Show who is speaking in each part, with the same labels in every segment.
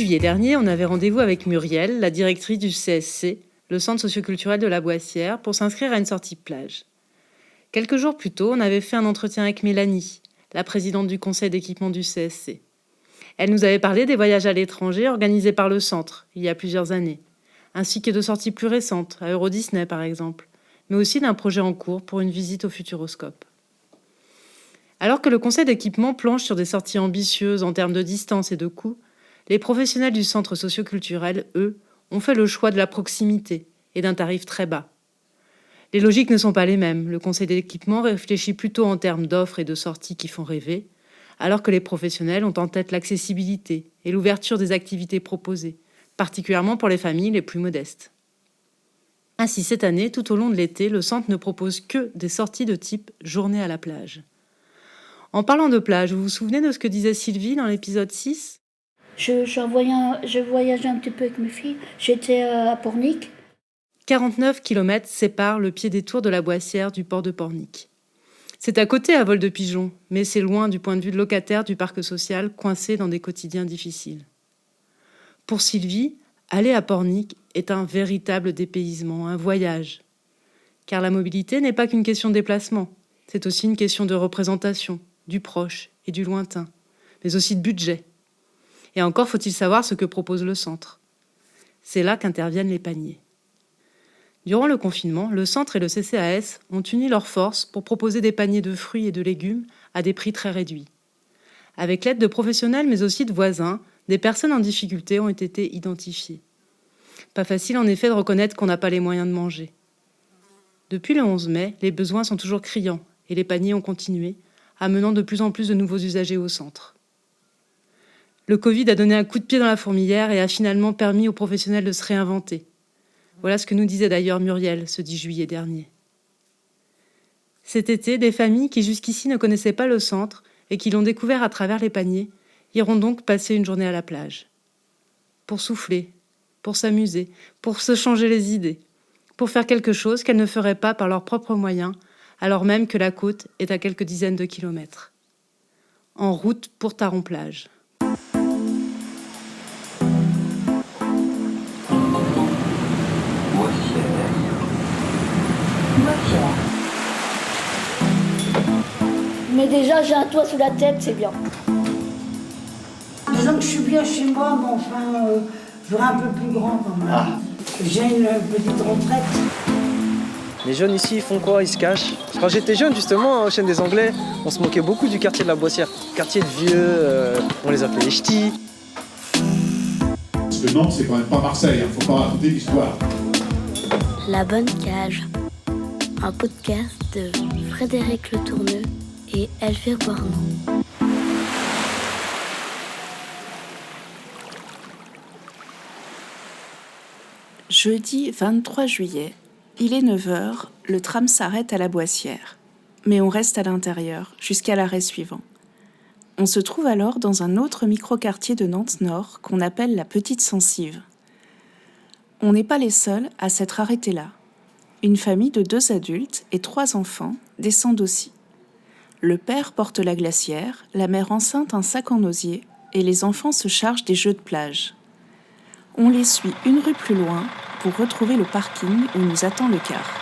Speaker 1: juillet dernier, on avait rendez-vous avec Muriel, la directrice du CSC, le Centre socioculturel de la Boissière, pour s'inscrire à une sortie plage. Quelques jours plus tôt, on avait fait un entretien avec Mélanie, la présidente du conseil d'équipement du CSC. Elle nous avait parlé des voyages à l'étranger organisés par le centre, il y a plusieurs années, ainsi que de sorties plus récentes, à Euro Disney par exemple, mais aussi d'un projet en cours pour une visite au Futuroscope. Alors que le conseil d'équipement planche sur des sorties ambitieuses en termes de distance et de coûts, les professionnels du centre socioculturel, eux, ont fait le choix de la proximité et d'un tarif très bas. Les logiques ne sont pas les mêmes. Le conseil d'équipement réfléchit plutôt en termes d'offres et de sorties qui font rêver, alors que les professionnels ont en tête l'accessibilité et l'ouverture des activités proposées, particulièrement pour les familles les plus modestes. Ainsi, cette année, tout au long de l'été, le centre ne propose que des sorties de type journée à la plage. En parlant de plage, vous vous souvenez de ce que disait Sylvie dans l'épisode 6 ?
Speaker 2: Je voyageais un petit peu avec mes filles. J'étais à Pornic.
Speaker 1: 49 km séparent le pied des tours de la Boissière du port de Pornic. C'est à côté à vol de pigeon, mais c'est loin du point de vue de locataires du parc social coincés dans des quotidiens difficiles. Pour Sylvie, aller à Pornic est un véritable dépaysement, un voyage. Car la mobilité n'est pas qu'une question de déplacement, c'est aussi une question de représentation, du proche et du lointain, mais aussi de budget. Et encore faut-il savoir ce que propose le centre. C'est là qu'interviennent les paniers. Durant le confinement, le centre et le CCAS ont uni leurs forces pour proposer des paniers de fruits et de légumes à des prix très réduits. Avec l'aide de professionnels mais aussi de voisins, des personnes en difficulté ont été identifiées. Pas facile en effet de reconnaître qu'on n'a pas les moyens de manger. Depuis le 11 mai, les besoins sont toujours criants et les paniers ont continué, amenant de plus en plus de nouveaux usagers au centre. Le Covid a donné un coup de pied dans la fourmilière et a finalement permis aux professionnels de se réinventer. Voilà ce que nous disait d'ailleurs Muriel ce 10 juillet dernier. Cet été, des familles qui jusqu'ici ne connaissaient pas le centre et qui l'ont découvert à travers les paniers iront donc passer une journée à la plage. Pour souffler, pour s'amuser, pour se changer les idées, pour faire quelque chose qu'elles ne feraient pas par leurs propres moyens, alors même que la côte est à quelques dizaines de kilomètres. En route pour Taron-Plage.
Speaker 2: Mais déjà, j'ai un toit sous la tête, c'est bien.
Speaker 3: Disons que je suis bien chez moi, mais enfin, je voudrais un peu plus grand quand même. Ah. J'ai une petite retraite.
Speaker 4: Les jeunes ici, ils font quoi? Ils se cachent. Quand j'étais jeune, justement, au Chêne des Anglais, on se moquait beaucoup du quartier de la Boissière. Quartier de vieux, on les appelait les ch'tis.
Speaker 5: Parce que Nantes, c'est quand même pas Marseille, hein. Faut pas raconter l'histoire.
Speaker 6: La Bonne Cage, un podcast de Frédéric Le Tourneux et Elvire Boirmont.
Speaker 7: Jeudi 23 juillet, il est 9h, le tram s'arrête à la Boissière. Mais on reste à l'intérieur, jusqu'à l'arrêt suivant. On se trouve alors dans un autre micro-quartier de Nantes-Nord qu'on appelle la Petite Censive. On n'est pas les seuls à s'être arrêtés là. Une famille de 2 adultes et 3 enfants descendent aussi. Le père porte la glacière, la mère enceinte un sac en osier et les enfants se chargent des jeux de plage. On les suit une rue plus loin pour retrouver le parking où nous attend le car.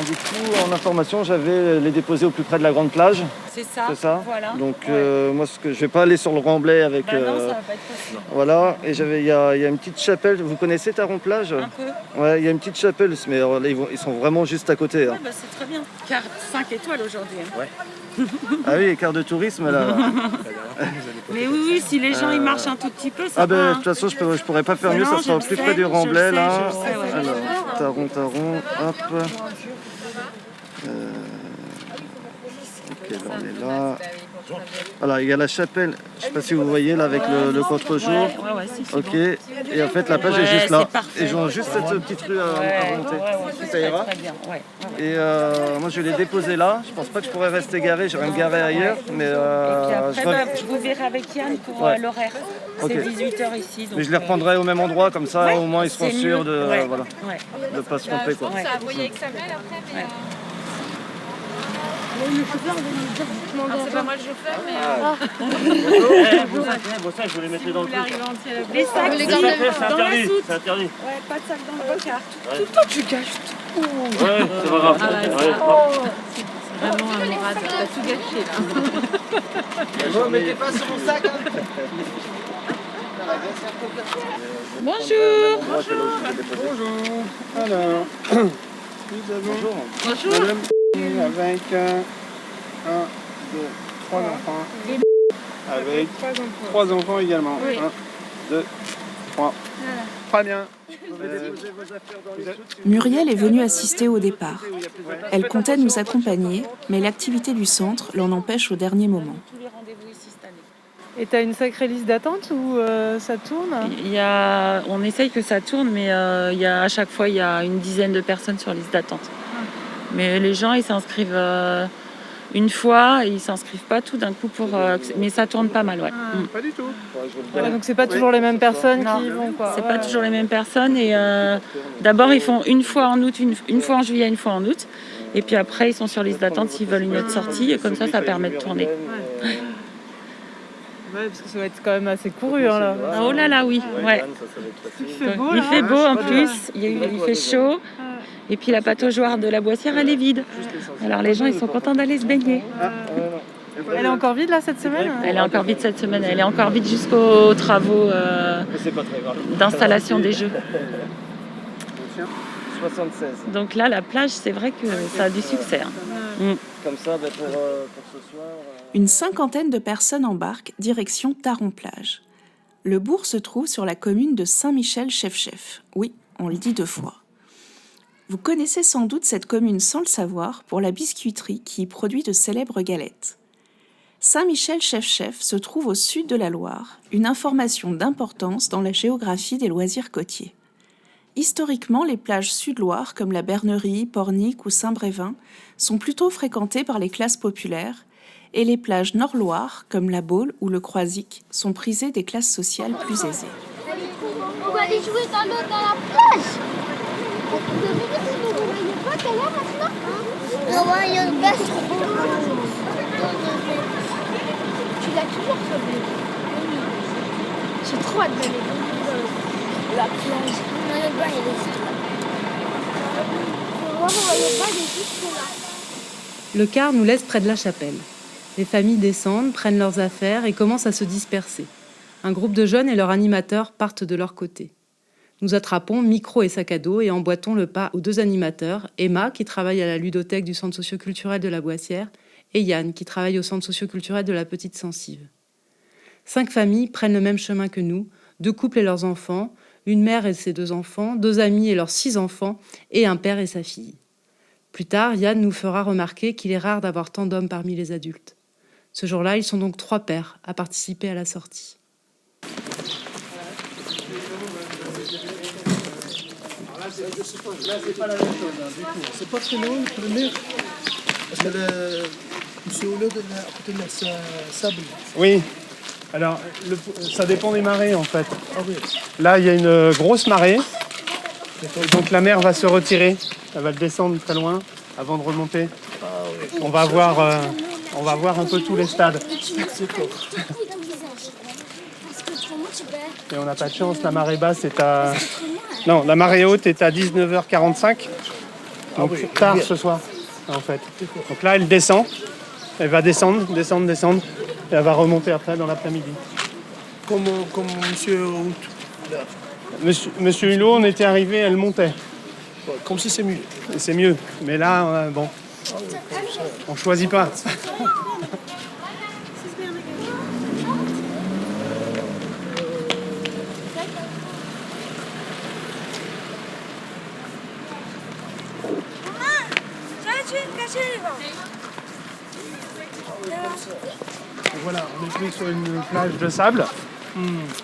Speaker 4: Du coup, en information, j'avais les déposer au plus près de la grande plage.
Speaker 8: C'est ça. Voilà.
Speaker 4: Donc moi, je vais pas aller sur le remblai avec.
Speaker 8: Non, ça va pas être possible.
Speaker 4: Voilà. Et il y a une petite chapelle. Vous connaissez Taron-Plage?
Speaker 8: Un peu.
Speaker 4: Ouais, il y a une petite chapelle, mais alors, là, ils sont vraiment juste à côté.
Speaker 8: Ouais, bah, c'est très bien. Car 5 étoiles aujourd'hui. Hein.
Speaker 4: Ouais. Ah oui, carte de tourisme là.
Speaker 8: Mais oui, si les gens ils marchent un tout petit peu, ça va.
Speaker 4: De toute façon, je pourrais pas faire mieux. Ça sera au plus près du remblai là. Alors, Taron, hop. Ok, là, on est là. Voilà, il y a la chapelle, je sais pas si vous voyez là avec le contre-jour.
Speaker 8: Ouais, si,
Speaker 4: ok, bon. Et en fait la plage est juste là.
Speaker 8: Parfait,
Speaker 4: et ils ont juste cette petite rue à remonter. Ça ira.
Speaker 8: Très bien. Ouais.
Speaker 4: Et moi je vais les déposer là. Je pense pas que je pourrais rester garé, j'aurais me garer ailleurs. Mais
Speaker 8: et puis après, je vous verrai avec Yann pour l'horaire. C'est 18h ici. Donc,
Speaker 4: mais je les reprendrai au même endroit, comme ça au moins ils seront sûrs de
Speaker 8: ne
Speaker 4: pas se tromper. Quoi.
Speaker 8: Ouais.
Speaker 9: Ça a brouillé avec sa belle après, mais...
Speaker 8: C'est pas moi le chauffeur, mais...
Speaker 9: Bon, ça, je voulais mettre dans le truc.
Speaker 8: Les sacs,
Speaker 9: C'est
Speaker 8: dans la
Speaker 9: interdit,
Speaker 8: soute.
Speaker 9: c'est interdit.
Speaker 8: Ouais, pas de sac dans le placard.
Speaker 9: Tout le temps, tu gâches tout. Ouais, c'est pas grave.
Speaker 8: Vraiment un Mourad, t'as tout gâché là.
Speaker 4: Bon, mettez pas sur mon sac.
Speaker 8: Bonjour.
Speaker 10: Alors, nous avons Madame avec 1, 2, 3 enfants. Avec 3 enfants également. 1, 2, 3. Très bien.
Speaker 7: Muriel est venue assister au départ. Elle comptait nous accompagner, mais l'activité du centre l'en empêche au dernier moment.
Speaker 1: Et t'as une sacrée liste d'attente ou ça tourne?
Speaker 8: On essaye que ça tourne, mais à chaque fois, il y a une dizaine de personnes sur liste d'attente. Mais les gens, ils s'inscrivent une fois, et ils s'inscrivent pas tout d'un coup mais ça tourne pas mal, ouais.
Speaker 10: Pas du tout.
Speaker 1: Ouais, donc c'est pas toujours les mêmes personnes qui y vont, quoi.
Speaker 8: C'est pas toujours les mêmes personnes. Et d'abord, ils font une fois en août, une fois en juillet, une fois en août. Et puis après, ils sont sur liste d'attente s'ils veulent une autre sortie. Et comme ça permet de tourner.
Speaker 1: Ouais, parce que ça va être quand même assez couru, hein, là.
Speaker 8: Oh là là, oui. Ouais.
Speaker 1: Il fait beau,
Speaker 8: Il
Speaker 1: là.
Speaker 8: fait beau en plus, il fait chaud. Et puis la pataugeoire de la Boissière, elle est vide. Alors les gens, ils sont contents d'aller se baigner.
Speaker 1: Elle est encore vide, là, cette semaine?
Speaker 8: Elle est encore vide cette semaine. Elle est encore vide jusqu'aux travaux d'installation des jeux.
Speaker 4: 76.
Speaker 8: Donc là, la plage, c'est vrai que ça a du succès.
Speaker 4: Comme ça, pour ce soir...
Speaker 7: Une cinquantaine de personnes embarquent direction Taron-Plage. Le bourg se trouve sur la commune de Saint-Michel-Chef-Chef. Oui, on le dit 2 fois. Vous connaissez sans doute cette commune sans le savoir pour la biscuiterie qui y produit de célèbres galettes. Saint-Michel-Chef-Chef se trouve au sud de la Loire, une information d'importance dans la géographie des loisirs côtiers. Historiquement, les plages Sud-Loire, comme la Bernerie, Pornic ou Saint-Brévin, sont plutôt fréquentées par les classes populaires, et les plages Nord-Loire, comme la Baule ou le Croisic, sont prisées des classes sociales plus aisées.
Speaker 6: On va aller jouer dans la plage. Vous avez vu si vous ne voyez pas qu'elle est maintenant? Non, il y a une glace. Tu l'as toujours trouvé. J'ai trop hâte d'aller dans la plage. Non, le bain, il est juste là. Vous voyez pas, il est juste là.
Speaker 1: Le car nous laisse près de la chapelle. Les familles descendent, prennent leurs affaires et commencent à se disperser. Un groupe de jeunes et leur animateur partent de leur côté. Nous attrapons micro et sac à dos et emboîtons le pas aux 2 animateurs, Emma, qui travaille à la ludothèque du centre socioculturel de la Boissière, et Yann, qui travaille au centre socioculturel de la Petite Censive. 5 familles prennent le même chemin que nous, 2 couples et leurs enfants, une mère et ses 2 enfants, 2 amis et leurs 6 enfants, et un père et sa fille. Plus tard, Yann nous fera remarquer qu'il est rare d'avoir tant d'hommes parmi les adultes. Ce jour-là, ils sont donc 3 pères à participer à la sortie.
Speaker 11: Là, c'est pas la même chose, hein, du tout. C'est pas très loin, le mur. Parce que monsieur Oulod, à côté de la sable.
Speaker 10: Oui. Alors, ça dépend des marées, en fait. Ah oui. Là, il y a une grosse marée. Donc, la mer va se retirer. Elle va descendre très loin avant de remonter.
Speaker 11: Ah oui.
Speaker 10: On va voir un peu tous les stades. Et on n'a pas de chance, la marée basse est à... Non, la marée haute est à 19h45. Donc tard ce soir, en fait. Donc là, elle descend. Elle va descendre. Et elle va remonter après dans l'après-midi.
Speaker 11: Comme monsieur Hout.
Speaker 10: Monsieur Hulot, on était arrivé, elle montait.
Speaker 11: Comme si c'est mieux.
Speaker 10: Et c'est mieux. Mais là, bon, on choisit pas. Voilà, on est pris sur une plage de sable.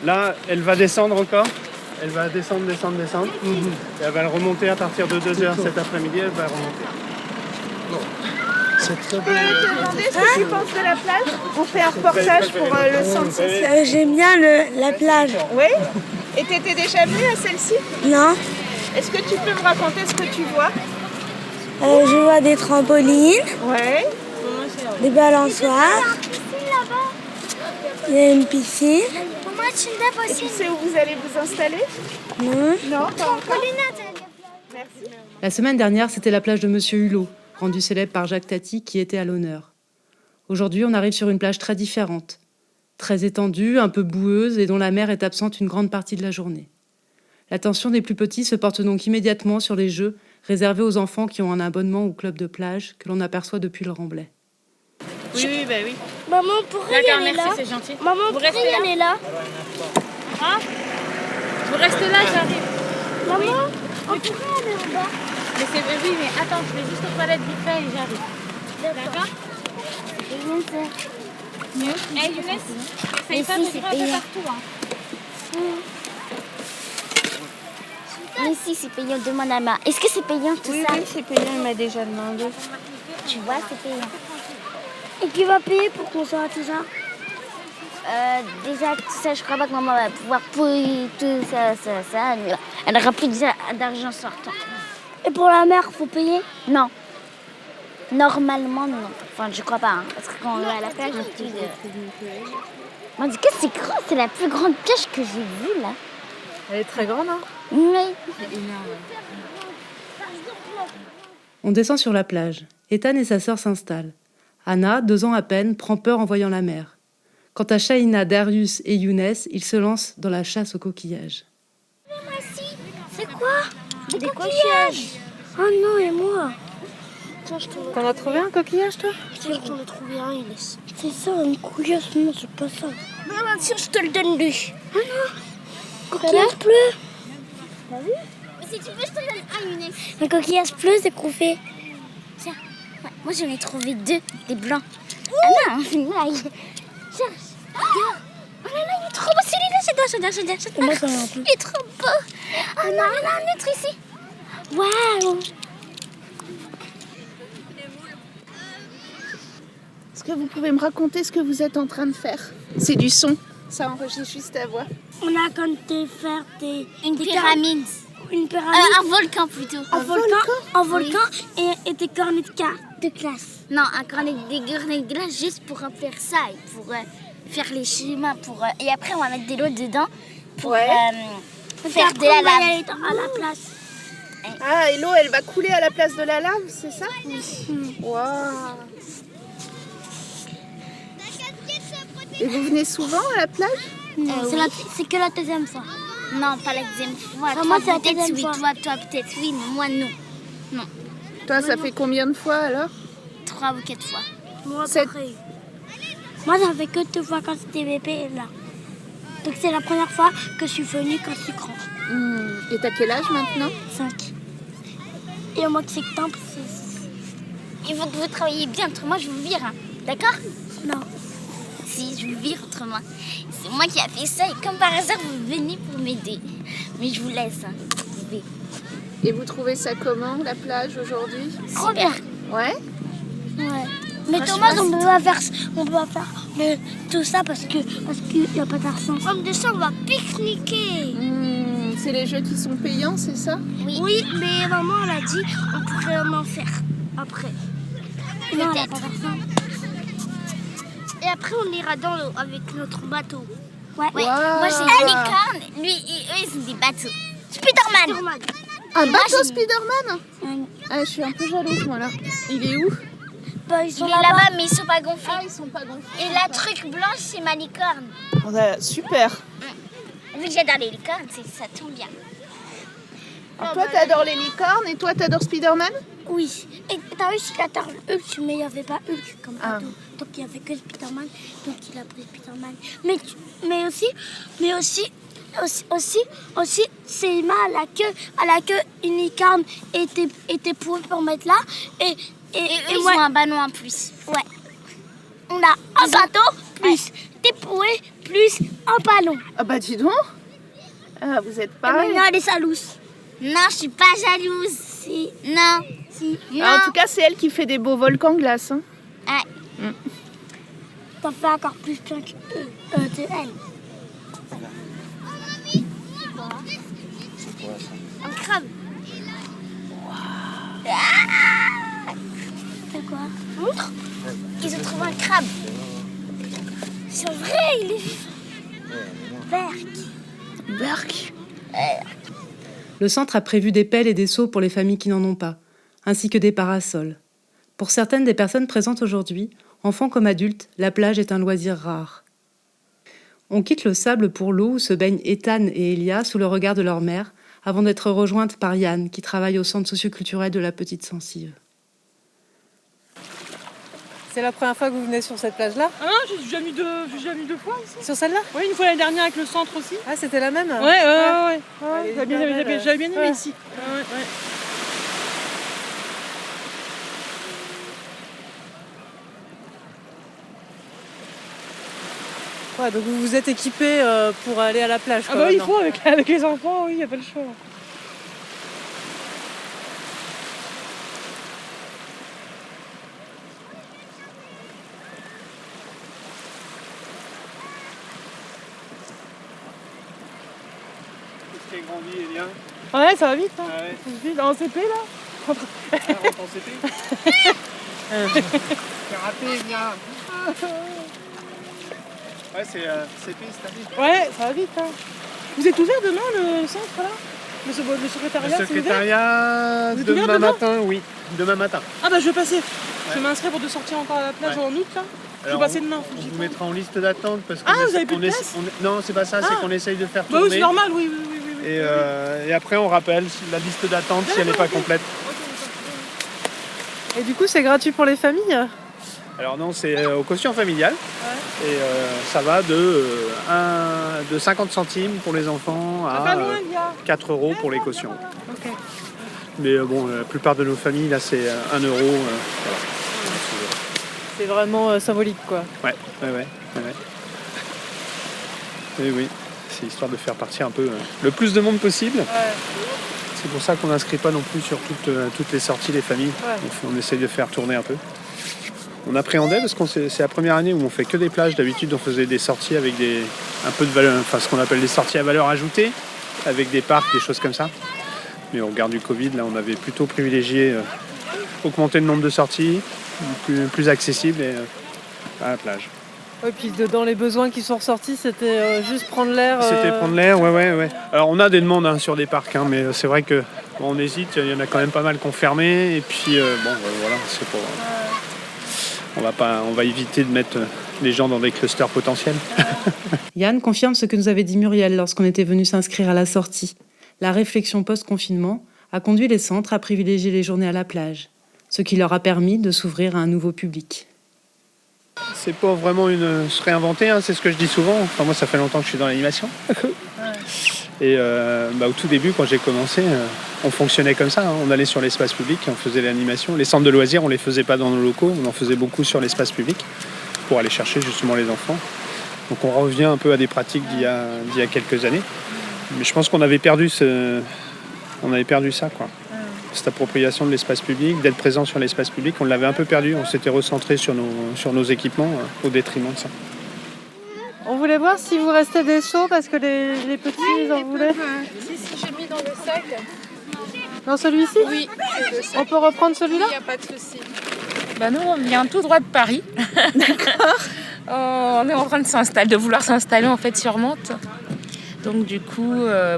Speaker 10: Là, elle va descendre encore. Elle va descendre. Et elle va remonter à partir de 2h cet après-midi. Elle va remonter.
Speaker 11: C'est très
Speaker 12: Je peux te demander ce que tu penses de la plage? On fait un reportage pour le centre social.
Speaker 6: J'aime bien la plage.
Speaker 12: Oui? Et t'étais déjà venue à celle-ci?
Speaker 6: Non.
Speaker 12: Est-ce que tu peux me raconter ce que tu vois?
Speaker 6: Je vois des trampolines.
Speaker 12: Ouais. des balançoires, il y a une piscine.
Speaker 6: Maman,
Speaker 12: Et tu sais où vous allez vous installer? Non. Non, pas encore. Merci.
Speaker 1: La semaine dernière, c'était la plage de Monsieur Hulot, rendue célèbre par Jacques Tati, qui était à l'honneur. Aujourd'hui, on arrive sur une plage très différente, très étendue, un peu boueuse et dont la mer est absente une grande partie de la journée. L'attention des plus petits se porte donc immédiatement sur les jeux réservés aux enfants qui ont un abonnement au club de plage que l'on aperçoit depuis le Remblai.
Speaker 12: Oui, bah oui.
Speaker 6: Maman, pourquoi y aller là?
Speaker 8: C'est gentil.
Speaker 6: Maman, pourquoi y aller là?
Speaker 8: Hein? Vous restez là, j'arrive.
Speaker 6: Maman, on pourrait aller en bas.
Speaker 8: Mais oui, mais attends, je vais juste aux toilettes vite fait et j'arrive. D'accord? Mieux. Eh, Younes, essaye pas de jouer un peu partout. Hein.
Speaker 6: Mais si, c'est payant, demande à ma. Est-ce que c'est payant tout ça?
Speaker 12: Oui, c'est payant, il m'a déjà demandé.
Speaker 6: Tu vois, c'est payant.
Speaker 12: Et qui va payer pour qu'on soit tout ça?
Speaker 6: Déjà, tout ça, je crois pas que maman va pouvoir payer tout ça. Elle n'aura plus d'argent sortant.
Speaker 12: Et pour la mer, faut payer?
Speaker 6: Non. Normalement, non. Enfin, je crois pas. Hein, parce que quand on va à la plage, on dit que c'est grand. C'est la plus grande plage que j'ai vue, là.
Speaker 8: Elle est très grande, hein?
Speaker 6: Oui.
Speaker 1: On descend sur la plage. Ethan et sa sœur s'installent. Anna, 2 ans à peine, prend peur en voyant la mer. Quant à Shaina, Darius et Younes, ils se lancent dans la chasse aux coquillages.
Speaker 6: C'est quoi? Des coquillages.
Speaker 12: Oh non, et moi?
Speaker 8: T'en as trouvé un coquillage, toi?
Speaker 12: Je sais que j'en ai trouvé un, Inès. C'est ça, un coquillage, non, c'est pas ça.
Speaker 6: Non, tiens, je te le donne, lui.
Speaker 12: Ah non, coquillage bleu.
Speaker 6: T'as vu? Mais si tu veux, je te donne un, Younes.
Speaker 12: Un coquillage bleu, c'est qu'on fait.
Speaker 6: Tiens, ouais, moi j'en ai trouvé 2, des blancs. Ah non, là, cherche. Regarde. Oh là là, il est trop beau, celui-là, j'adore.
Speaker 12: Moi, j'en ai un peu.
Speaker 6: Il est trop beau. Oh non, il y en a un autre ici. Waouh.
Speaker 12: Est-ce que vous pouvez me raconter ce que vous êtes en train de faire? C'est du son. Ça enregistre juste ta voix.
Speaker 6: On a compté faire une pyramide.
Speaker 12: Une pyramide.
Speaker 6: Un volcan plutôt.
Speaker 12: Un volcan et des cornets de glace.
Speaker 6: Non, un cornet des cornets de glace juste pour remplir ça et pour faire les chemins. Et après, on va mettre de l'eau dedans pour faire de la lave.
Speaker 12: À la place.
Speaker 13: Ah, et l'eau, elle va couler à la place de la lave, c'est ça?
Speaker 12: Oui.
Speaker 13: Waouh. Et vous venez souvent à la plage?
Speaker 6: C'est que la deuxième fois. Non, pas la deuxième fois.
Speaker 12: Ah,
Speaker 6: Toi,
Speaker 12: moi, c'est la
Speaker 6: peut-être
Speaker 12: deuxième
Speaker 6: oui.
Speaker 12: fois.
Speaker 6: Toi, peut-être oui, mais moi, non. Non.
Speaker 13: Toi, ça fait combien de fois alors?
Speaker 6: 3 ou 4 fois.
Speaker 12: Moi, pareil. Moi, ça fait que 2 fois quand c'était bébé là. Donc, c'est la première fois que je suis venue quand je suis grand.
Speaker 13: Et t'as quel âge maintenant?
Speaker 12: 5. Et au mois de septembre, c'est 6.
Speaker 6: Il faut que vous travailliez bien, autrement, je vous vire. Hein. D'accord?
Speaker 12: Non.
Speaker 6: Si, je vous vire autrement. C'est moi qui a fait ça et comme par hasard, vous venez pour m'aider. Mais je vous laisse. Hein.
Speaker 13: Et vous trouvez ça comment, la plage aujourd'hui?
Speaker 6: Super.
Speaker 13: Ouais?
Speaker 12: Ouais. Mais Thomas, on peut pas faire tout ça parce qu'il n'y a pas d'argent.
Speaker 6: Comme de ça, on va pique-niquer.
Speaker 13: C'est les jeux qui sont payants, c'est ça?
Speaker 12: Oui, mais maman, elle a dit on pourrait en faire après. Non, elle n'a pas d'argent.
Speaker 6: Et après, on ira dans l'eau avec notre bateau.
Speaker 12: Ouais.
Speaker 6: Wow. Moi, j'ai la licorne. Lui et eux, ils ont des bateaux. Spiderman.
Speaker 13: Un bateau Spiderman? Ah, je suis un peu jalouse, moi, là. Il est où?
Speaker 12: Ils sont
Speaker 6: là-bas, mais ils sont pas gonflés.
Speaker 13: Ah, ils sont pas gonflés.
Speaker 6: Et la truc blanche, c'est ma licorne.
Speaker 13: Super.
Speaker 6: Vu que j'adore les licornes, ça tombe bien.
Speaker 13: Alors, toi, t'adores les licornes et toi, t'adores Spiderman?
Speaker 12: Oui. Et t'as vu, il adore Hulk, mais il n'y avait pas Hulk comme bateau. Donc il n'y avait que Spiderman, donc il a pris Spiderman. Mais aussi, c'est Emma à la queue, une licorne était pour mettre là. Et
Speaker 6: eux, ils ont un ballon en plus.
Speaker 12: Ouais. On a un bateau, plus des poupées, plus un ballon.
Speaker 13: Ah bah dis donc. Ah, vous êtes pareil.
Speaker 12: Et maintenant, elle est jalouse.
Speaker 6: Non, je suis pas jalouse.
Speaker 12: Si.
Speaker 6: Non.
Speaker 12: Si.
Speaker 6: Non.
Speaker 13: Ah, en tout cas, c'est elle qui fait des beaux volcans glace. Hein.
Speaker 6: Ouais.
Speaker 12: T'en fais encore plus bien que elle.
Speaker 6: Un crabe.
Speaker 12: C'est quoi? Montre. Ils ont trouvé un crabe. C'est vrai, il est vivant. Berk.
Speaker 1: Le centre a prévu des pelles et des seaux pour les familles qui n'en ont pas, ainsi que des parasols. Pour certaines des personnes présentes aujourd'hui, enfants comme adultes, la plage est un loisir rare. On quitte le sable pour l'eau où se baignent Ethan et Elia sous le regard de leur mère, avant d'être rejointes par Yann, qui travaille au centre socioculturel de la Petite Censive.
Speaker 14: C'est la première fois que vous venez sur cette plage-là?
Speaker 9: Ah non, j'ai déjà mis deux fois ici.
Speaker 14: Sur celle-là?
Speaker 9: Oui, une fois l'année dernière avec le centre aussi.
Speaker 14: Ah, c'était la même?
Speaker 9: Ouais. J'avais bien aimé
Speaker 14: Ouais.
Speaker 9: ici. Ouais.
Speaker 14: Ouais, donc vous vous êtes équipés pour aller à la plage.
Speaker 9: Ah bah il faut avec les enfants, oui, il n'y a pas le choix.
Speaker 10: Qu'est-ce qui a grandi, Elia?
Speaker 9: Ouais, ça va vite. Hein.
Speaker 10: Ah ouais.
Speaker 9: Vite, en CP là.
Speaker 10: Rentre en CP. Karaté, viens. Ouais, c'est CP cette année.
Speaker 9: Ouais, ça va vite. Hein. Vous êtes ouvert demain le centre là? Le secrétariat,
Speaker 10: Le
Speaker 9: c'est ouvert?
Speaker 10: secrétariat,
Speaker 9: Vous êtes ouvert
Speaker 10: demain
Speaker 9: demain?
Speaker 10: matin, oui. Demain matin.
Speaker 9: Ah bah je vais passer. Je vais m'inscrire pour de sortir encore à la plage en août là. Je vais passer demain.
Speaker 10: On vous mettra en liste d'attente parce que
Speaker 9: vous avez plus de place?
Speaker 10: non, c'est pas ça, c'est qu'on essaye de faire
Speaker 9: Bah
Speaker 10: tourner.
Speaker 9: oui, c'est normal, oui.
Speaker 10: Et après, on rappelle la liste d'attente si elle n'est pas complète.
Speaker 14: Et du coup, c'est gratuit pour les familles?
Speaker 10: Alors non, c'est au quotient familial. Ouais. Et ça va de 50 centimes pour les enfants à 4 € pour les cautions.
Speaker 14: Okay.
Speaker 10: Mais bon, la plupart de nos familles, là, c'est 1 €. Voilà.
Speaker 14: C'est vraiment symbolique, quoi.
Speaker 10: Ouais. Oui. C'est histoire de faire partir un peu le plus de monde possible. Ouais. C'est pour ça qu'on n'inscrit pas non plus sur toutes les sorties des familles. Ouais. On essaye de faire tourner un peu. On appréhendait parce que c'est la première année où on fait que des plages. D'habitude, on faisait des sorties avec un peu de valeur, enfin ce qu'on appelle des sorties à valeur ajoutée, avec des parcs, des choses comme ça. Mais au regard du Covid, là, on avait plutôt privilégié augmenter le nombre de sorties, plus accessibles à la plage.
Speaker 14: Oui, puis dans les besoins qui sont ressortis, c'était juste prendre l'air.
Speaker 10: C'était prendre l'air, ouais. Alors on a des demandes sur des parcs, mais c'est vrai que on hésite, il y en a quand même pas mal qui ont fermé, et puis voilà, c'est pour. On va éviter de mettre les gens dans des clusters potentiels.
Speaker 1: Yann confirme ce que nous avait dit Muriel lorsqu'on était venu s'inscrire à la sortie. La réflexion post-confinement a conduit les centres à privilégier les journées à la plage, ce qui leur a permis de s'ouvrir à un nouveau public.
Speaker 10: C'est pas vraiment se réinventer, c'est ce que je dis souvent. Enfin, moi, ça fait longtemps que je suis dans l'animation. Et au tout début, quand j'ai commencé, on fonctionnait comme ça. On allait sur l'espace public et on faisait l'animation. Les centres de loisirs, on les faisait pas dans nos locaux, on en faisait beaucoup sur l'espace public pour aller chercher justement les enfants. Donc on revient un peu à des pratiques d'il y a quelques années. Mais je pense qu'on avait perdu ça, quoi. Cette appropriation de l'espace public, d'être présent sur l'espace public, on l'avait un peu perdu. On s'était recentré sur nos équipements au détriment de ça.
Speaker 14: On voulait voir si vous restez des seaux parce que les petits, ils en voulaient.
Speaker 13: Si, j'ai mis dans le sac.
Speaker 14: Dans celui-ci?
Speaker 13: Oui.
Speaker 14: On peut reprendre celui-là?
Speaker 13: Il n'y a pas de souci.
Speaker 15: Nous, on vient tout droit de Paris.
Speaker 14: D'accord.
Speaker 15: On est en train de vouloir s'installer en fait sur Mantes. Donc du coup,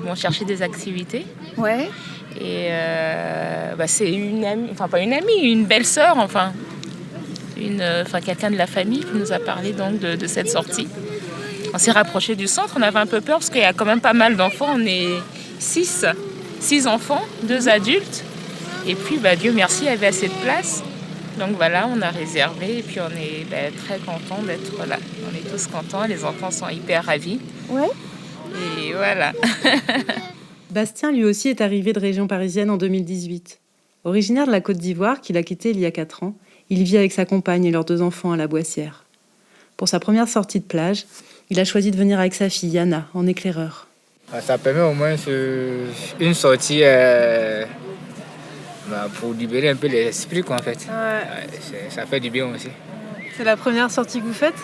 Speaker 15: on cherchait des activités.
Speaker 13: Ouais.
Speaker 15: Et c'est une amie, enfin pas une amie, une belle-sœur, quelqu'un de la famille qui nous a parlé donc de cette sortie. On s'est rapproché du centre, on avait un peu peur parce qu'il y a quand même pas mal d'enfants. On est 6 enfants, 2 adultes. Et puis Dieu merci, il y avait assez de place. Donc voilà, on a réservé et puis on est très contents d'être là. On est tous contents, les enfants sont hyper ravis.
Speaker 13: Ouais.
Speaker 15: Et voilà.
Speaker 1: Bastien, lui aussi, est arrivé de région parisienne en 2018. Originaire de la Côte d'Ivoire, qu'il a quitté il y a 4 ans, il vit avec sa compagne et leurs 2 enfants à la Boissière. Pour sa première sortie de plage, il a choisi de venir avec sa fille, Yana, en éclaireur.
Speaker 16: Ça permet au moins une sortie pour libérer un peu l'esprit, quoi, en fait.
Speaker 14: Ouais.
Speaker 16: Ça fait du bien aussi.
Speaker 14: C'est la première sortie que vous faites?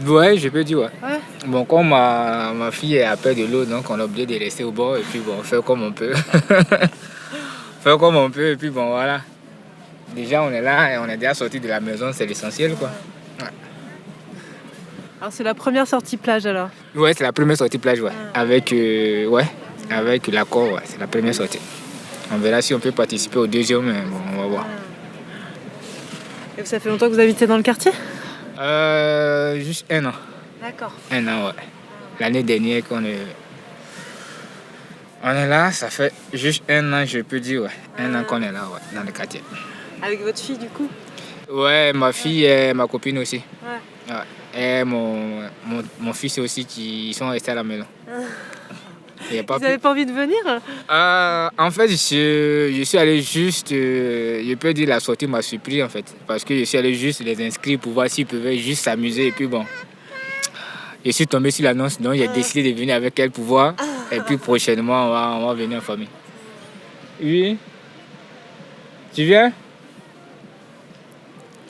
Speaker 16: Ouais, je peux dire, ouais.
Speaker 14: Bon,
Speaker 16: comme ma fille est à peur de l'eau, donc on est obligé de rester au bord et puis on fait comme on peut. Faire comme on peut et puis voilà. déjà on est là et on est déjà sorti de la maison, c'est l'essentiel quoi. Ouais.
Speaker 14: Alors c'est la première sortie plage alors?
Speaker 16: Ouais, c'est la première sortie plage, ouais. Avec l'accord, ouais, c'est la première sortie. On verra si on peut participer au deuxième, mais bon, on va voir.
Speaker 14: Et ça fait longtemps que vous habitez dans le quartier?
Speaker 16: Juste 1 an.
Speaker 14: D'accord.
Speaker 16: 1 an, ouais. L'année dernière qu'on est... On est là, ça fait juste 1 an, je peux dire, ouais. 1 an qu'on est là, ouais, dans le quartier.
Speaker 14: Avec votre fille du coup?
Speaker 16: Ouais, ma fille et ma copine aussi.
Speaker 14: Ouais.
Speaker 16: Ouais. Et mon fils aussi, qui sont restés à la maison.
Speaker 14: Vous n'avez pas envie de venir?
Speaker 16: En fait, je suis allé juste, je peux dire la sortie m'a surpris en fait. Parce que je suis allé juste les inscrire pour voir s'ils pouvaient juste s'amuser. Et puis bon, je suis tombé sur l'annonce, donc j'ai décidé de venir avec elle pour voir. Et puis prochainement, on va venir en famille. Oui. Tu viens?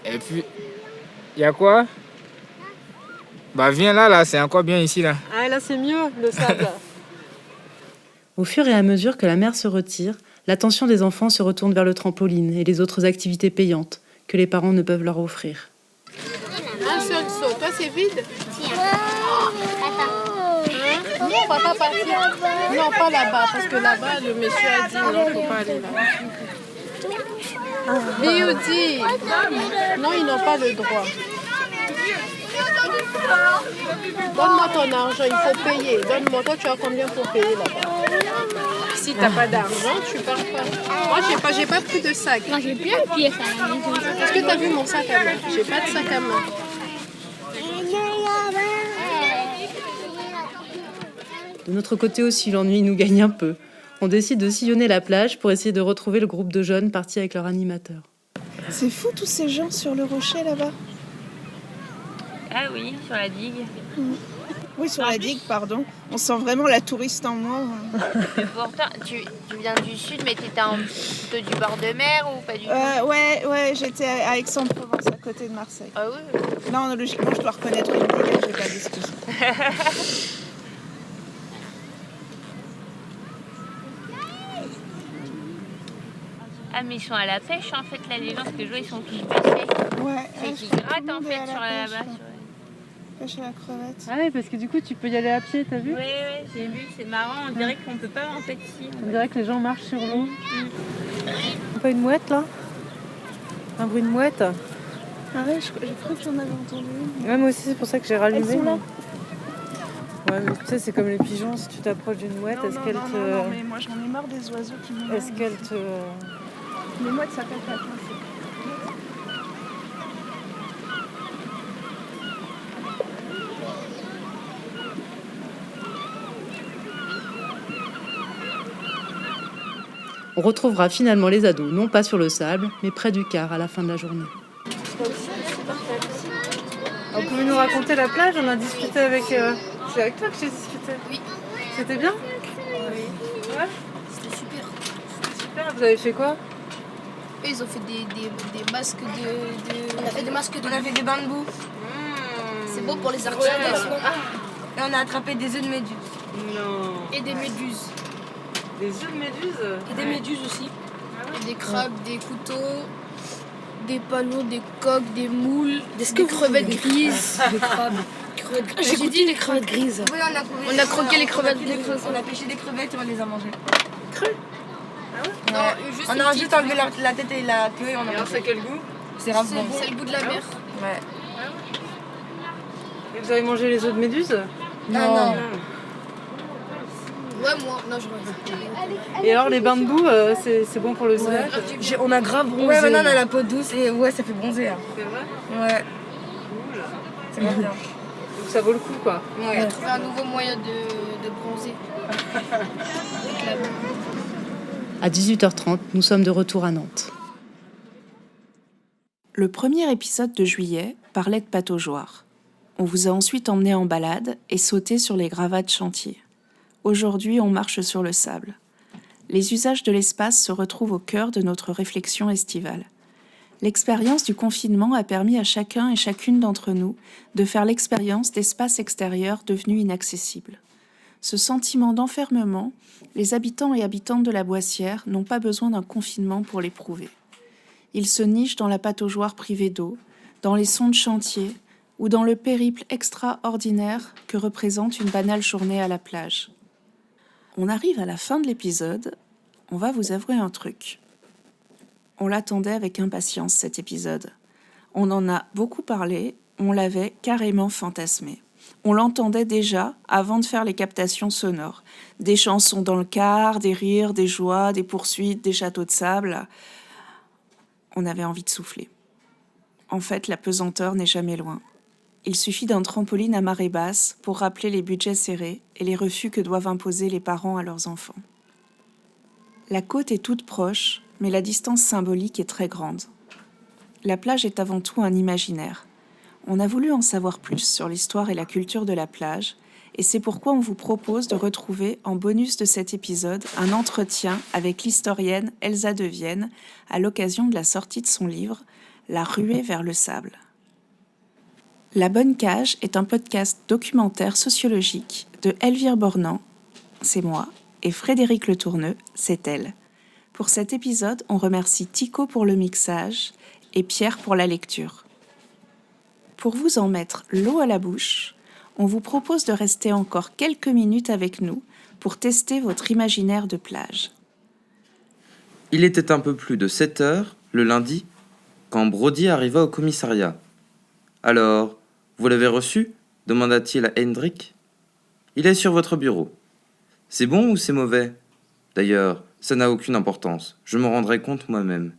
Speaker 16: Et puis, il y a quoi? Bah viens là, c'est encore bien ici là.
Speaker 14: Ah là c'est mieux, le sable.
Speaker 1: Au fur et à mesure que la mer se retire, l'attention des enfants se retourne vers le trampoline et les autres activités payantes que les parents ne peuvent leur offrir.
Speaker 13: Un seul saut, toi c'est vide? Non, on va pas partir. Non, pas là-bas, parce que là-bas, le monsieur a dit non, il ne faut pas aller là. Bioudi, non, ils n'ont pas le droit. Donne-moi ton argent, il faut payer. Donne-moi, toi tu as combien pour payer là-bas? Si tu n'as pas d'argent, tu pars pas. Moi, j'ai pas pris de sac.
Speaker 12: Moi, j'ai plein de pièces à la maison.
Speaker 13: Est-ce que tu as vu mon sac à main? J'ai pas de sac à main.
Speaker 1: De notre côté aussi, l'ennui nous gagne un peu. On décide de sillonner la plage pour essayer de retrouver le groupe de jeunes partis avec leur animateur.
Speaker 7: C'est fou tous ces gens sur le rocher là-bas.
Speaker 8: Ah oui, sur la digue.
Speaker 7: Oui, sur la digue, pardon. On sent vraiment la touriste en moi.
Speaker 17: Pourtant, tu viens du sud, mais t'étais plutôt du bord de mer ou pas du tout?
Speaker 7: Ouais, j'étais à Aix-en-Provence, à côté de Marseille.
Speaker 17: Ah oui?
Speaker 7: Non, logiquement, je dois reconnaître une digue, j'ai pas d'excuse.
Speaker 17: Ah, mais ils sont à la pêche en fait, là, les gens, parce que je vois, ils sont tous baissés.
Speaker 7: Ouais.
Speaker 17: C'est qu'ils grattent en fait sur là-bas.
Speaker 7: Pêche à la crevette.
Speaker 14: Ah oui, parce que du coup tu peux y aller à pied, t'as vu?
Speaker 17: Oui, j'ai vu, c'est marrant, on dirait qu'on peut pas en fait ici.
Speaker 14: On dirait que les gens marchent sur l'eau. Pas une mouette là? Un bruit de mouette?
Speaker 7: Ah ouais, j'ai cru que j'en avais entendu une.
Speaker 14: Ouais, moi aussi, c'est pour ça que j'ai rallumé.
Speaker 7: Elles sont là.
Speaker 14: Ouais, mais tu sais, c'est comme les pigeons, si tu t'approches d'une mouette, est-ce qu'elle te...
Speaker 7: Non, mais moi j'en ai marre des oiseaux qui me...
Speaker 14: Est-ce qu'elle te...
Speaker 7: Les mouettes, ça pète la place.
Speaker 1: On retrouvera finalement les ados, non pas sur le sable, mais près du quart à la fin de la journée.
Speaker 14: Vous pouvez nous raconter la plage? On a discuté avec... C'est avec toi que j'ai discuté? Oui. C'était bien? Oui. Ouais?
Speaker 13: C'était super.
Speaker 14: Super, vous avez fait quoi?
Speaker 13: Eux, ils ont fait des masques de... On a fait des masques de... On a fait des bains de boue. C'est beau pour les artistes. Et on a attrapé des œufs de méduse.
Speaker 14: Non.
Speaker 13: Et des méduses.
Speaker 14: Des œufs de méduse?
Speaker 13: Et des méduses aussi. Et des crabes, des couteaux, des panneaux, des coques, des moules, des crevettes grises. Des crabes. J'ai dit les crevettes grises. Oui, on a croqué les crevettes grises. On a pêché des crevettes et on les a mangées. Crues? Non, juste on a juste enlevé la tête et la queue et on a mangé.
Speaker 14: C'est quel goût?
Speaker 13: C'est grave bon. C'est le goût de la mer. Ouais.
Speaker 14: Et vous avez mangé les œufs de méduse?
Speaker 13: Non. Ouais, moi, non, je...
Speaker 14: Et alors, les bains de boue, c'est bon pour le visage?
Speaker 13: On a grave bronzé. Ouais, maintenant on a la peau douce et ouais, ça fait bronzer. Hein.
Speaker 14: C'est vrai?
Speaker 13: Ouais.
Speaker 14: Cool.
Speaker 13: C'est bien.
Speaker 14: Donc ça vaut le coup, quoi.
Speaker 13: Ouais. On a trouvé un nouveau moyen de bronzer.
Speaker 1: À 18h30, nous sommes de retour à Nantes.
Speaker 7: Le premier épisode de juillet parlait de pataugeoires. On vous a ensuite emmené en balade et sauté sur les gravats de chantier. Aujourd'hui, on marche sur le sable. Les usages de l'espace se retrouvent au cœur de notre réflexion estivale. L'expérience du confinement a permis à chacun et chacune d'entre nous de faire l'expérience d'espaces extérieurs devenus inaccessibles. Ce sentiment d'enfermement, les habitants et habitantes de la Boissière n'ont pas besoin d'un confinement pour l'éprouver. Ils se nichent dans la pataugeoire privée d'eau, dans les sons de chantier ou dans le périple extraordinaire que représente une banale journée à la plage. On arrive à la fin de l'épisode, on va vous avouer un truc. On l'attendait avec impatience cet épisode. On en a beaucoup parlé, on l'avait carrément fantasmé. On l'entendait déjà avant de faire les captations sonores. Des chansons dans le car, des rires, des joies, des poursuites, des châteaux de sable. On avait envie de souffler. En fait, la pesanteur n'est jamais loin. Il suffit d'un trampoline à marée basse pour rappeler les budgets serrés et les refus que doivent imposer les parents à leurs enfants. La côte est toute proche, mais la distance symbolique est très grande. La plage est avant tout un imaginaire. On a voulu en savoir plus sur l'histoire et la culture de la plage, et c'est pourquoi on vous propose de retrouver en bonus de cet épisode un entretien avec l'historienne Elsa de Vienne à l'occasion de la sortie de son livre « La ruée vers le sable ». La Bonne Cage est un podcast documentaire sociologique de Elvire Bornand, c'est moi, et Frédéric Le Tourneux, c'est elle. Pour cet épisode, on remercie Tico pour le mixage et Pierre pour la lecture. Pour vous en mettre l'eau à la bouche, on vous propose de rester encore quelques minutes avec nous pour tester votre imaginaire de plage.
Speaker 18: Il était un peu plus de 7 heures, le lundi, quand Brody arriva au commissariat. « Alors, vous l'avez reçu ?» demanda-t-il à Hendrik. « Il est sur votre bureau. C'est bon ou c'est mauvais ? D'ailleurs, ça n'a aucune importance, je m'en rendrai compte moi-même.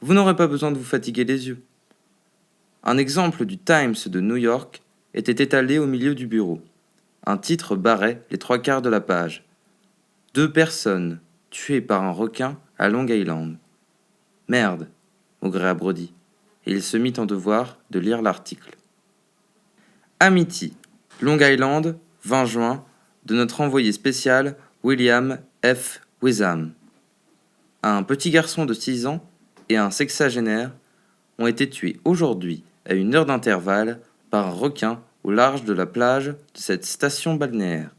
Speaker 18: Vous n'aurez pas besoin de vous fatiguer les yeux. » Un exemple du Times de New York était étalé au milieu du bureau. Un titre barrait les 3/4 de la page. 2 personnes tuées par un requin à Long Island. Merde, maugréa Brody, et il se mit en devoir de lire l'article. Amity, Long Island, 20 juin, de notre envoyé spécial William F. Witham. Un petit garçon de 6 ans et un sexagénaire ont été tués aujourd'hui à 1 heure d'intervalle par un requin au large de la plage de cette station balnéaire.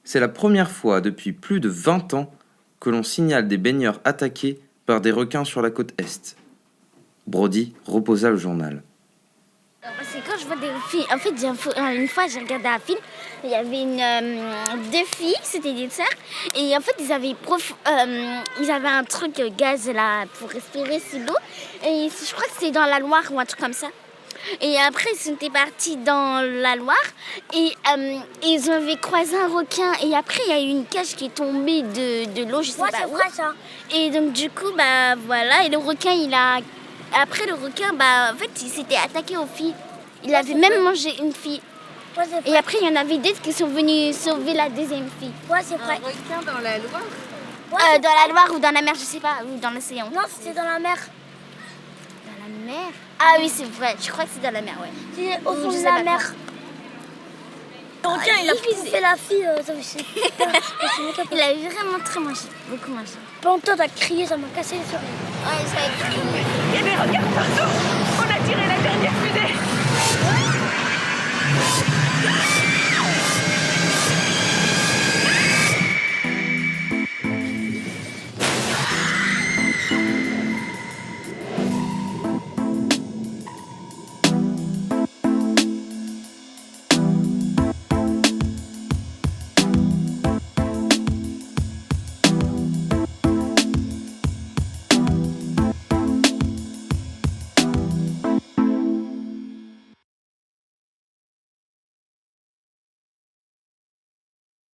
Speaker 18: C'est la première fois depuis plus de 20 ans que l'on signale des baigneurs attaqués par des requins sur la côte Est. Brody reposa le journal.
Speaker 6: C'est quand je vois des filles. En fait, une fois, j'ai regardé un film. Il y avait 2 filles, c'était des sœurs. Et en fait, ils avaient un truc gaz là pour respirer sous l'eau. Et je crois que c'était dans la Loire ou un truc comme ça. Et après, ils étaient partis dans la Loire. Et ils avaient croisé un requin. Et après, il y a eu une cage qui est tombée de l'eau, je sais pas où. Ça. Et donc, du coup, bah voilà. Et le requin, Après, le requin, en fait, il s'était attaqué aux filles. Il avait même mangé une fille. Ouais, et après, il y en avait d'autres qui sont venus sauver la deuxième fille.
Speaker 12: Ouais, c'est vrai.
Speaker 17: Un requin dans la Loire
Speaker 6: dans la Loire ou dans la mer, je sais pas, ou dans l'océan.
Speaker 12: Non, c'était dans la mer.
Speaker 6: Dans la mer ? Ah oui, c'est vrai. Je crois que c'est dans la mer, ouais.
Speaker 12: C'est au fond de la mer. Le requin, il a poussé la fille.
Speaker 6: Il a vraiment très mangé, beaucoup mangé.
Speaker 12: Pendant que t'as crié, ça m'a cassé les oreilles.
Speaker 6: Ouais, ça a crié.
Speaker 9: Il y a des regards partout. On a tiré la tête.